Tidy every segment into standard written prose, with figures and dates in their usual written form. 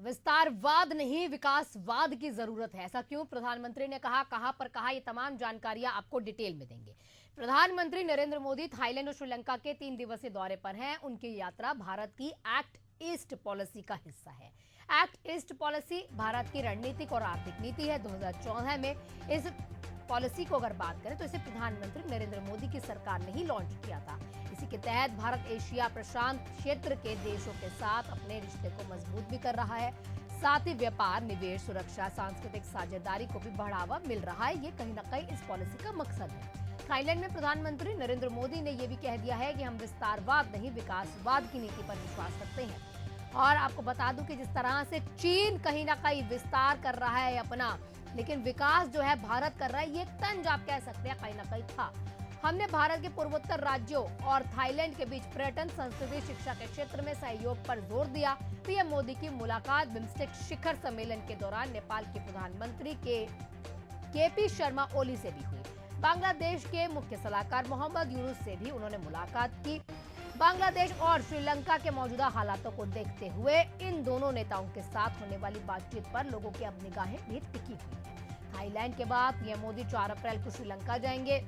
विस्तारवाद नहीं विकासवाद की जरूरत है। ऐसा क्यों? प्रधानमंत्री ने कहा, कहां पर कहा, ये तमाम जानकारियां आपको डिटेल में देंगे। प्रधानमंत्री नरेंद्र मोदी थाईलैंड और श्रीलंका के 3 दिवसीय दौरे पर हैं। उनकी यात्रा भारत की एक्ट ईस्ट पॉलिसी का हिस्सा है। एक्ट ईस्ट पॉलिसी भारत की रणनीतिक और आर्थिक नीति है। 2014 में इस पॉलिसी को अगर बात करें तो इसे प्रधानमंत्री नरेंद्र मोदी की सरकार ने ही लॉन्च किया था। इसी के तहत भारत एशिया प्रशांत क्षेत्र के देशों के साथ अपने रिश्ते को मजबूत भी कर रहा है। साथ ही व्यापार, निवेश, सुरक्षा, सांस्कृतिक साझेदारी को भी बढ़ावा मिल रहा है। ये कहीं ना कहीं इस पॉलिसी का मकसद है। थाईलैंड में प्रधानमंत्री नरेंद्र मोदी ने यह भी कह दिया है कि हम विस्तारवाद नहीं विकासवाद की नीति पर विश्वास रखते हैं। और आपको बता दूं कि जिस तरह से चीन कहीं ना कहीं विस्तार कर रहा है अपना, लेकिन विकास जो है भारत कर रहा है, ये तंज आप कह सकते हैं कहीं ना कहीं था। हमने भारत के पूर्वोत्तर राज्यों और थाईलैंड के बीच पर्यटन, संस्कृति, शिक्षा के क्षेत्र में सहयोग पर जोर दिया। पीएम मोदी की मुलाकात बिम्स्टेक शिखर सम्मेलन के दौरान नेपाल के प्रधानमंत्री केपी शर्मा ओली से भी हुई। बांग्लादेश के मुख्य सलाहकार मोहम्मद यूनुस से भी उन्होंने मुलाकात की। बांग्लादेश और श्रीलंका के मौजूदा हालातों को देखते हुए इन दोनों नेताओं के साथ होने वाली बातचीत पर लोगों की अब निगाहें भी टिकी हुई हैं। थाईलैंड के बाद पीएम मोदी 4 अप्रैल को श्रीलंका जाएंगे।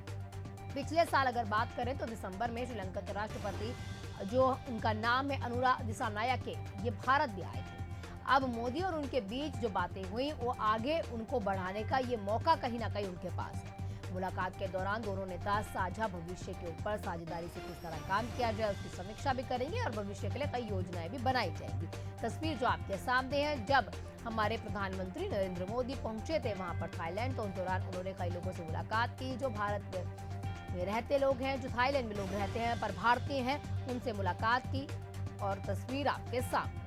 पिछले साल अगर बात करें तो दिसंबर में श्रीलंका के राष्ट्रपति, जो उनका नाम है अनुरा दिसानायके, ये भारत भी आए थे। अब मोदी और उनके बीच जो बातें हुई वो आगे उनको बढ़ाने का ये मौका कहीं ना कहीं उनके पास है। मुलाकात के दौरान दोनों नेता साझा भविष्य के ऊपर साझेदारी से किस तरह काम किया जाए उसकी समीक्षा भी करेंगे और भविष्य के लिए कई योजनाएं भी बनाई जाएंगी। तस्वीर जो आपके सामने है, जब हमारे प्रधानमंत्री नरेंद्र मोदी पहुंचे थे वहां पर थाईलैंड, तो उस दौरान उन्होंने कई लोगों से मुलाकात की जो भारत में रहते लोग हैं, जो थाईलैंड में लोग रहते हैं पर भारतीय हैं, उनसे मुलाकात की और तस्वीर आपके सामने।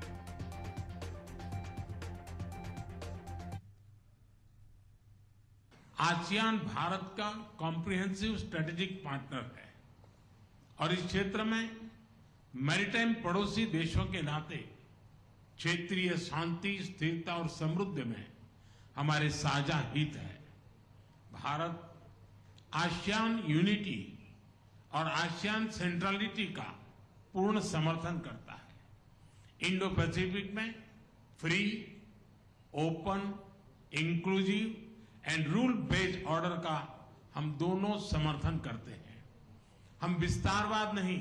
आसियान भारत का कॉम्प्रिहेंसिव स्ट्रेटेजिक पार्टनर है और इस क्षेत्र में मैरीटाइम पड़ोसी देशों के नाते क्षेत्रीय शांति, स्थिरता और समृद्धि में हमारे साझा हित है। भारत आसियान यूनिटी और आसियान सेंट्रलिटी का पूर्ण समर्थन करता है। इंडो पैसिफिक में free, open, inclusive and rule based order का हम दोनों समर्थन करते हैं। हम विस्तारवाद नहीं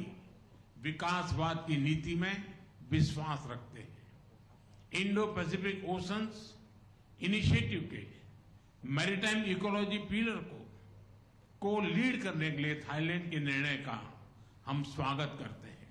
विकासवाद की नीति में विश्वास रखते हैं। इंडो पैसिफिक ओशंस इनिशिएटिव के मैरीटाइम इकोलॉजी पिलर को लीड करने के लिए थाईलैंड के निर्णय का हम स्वागत करते हैं।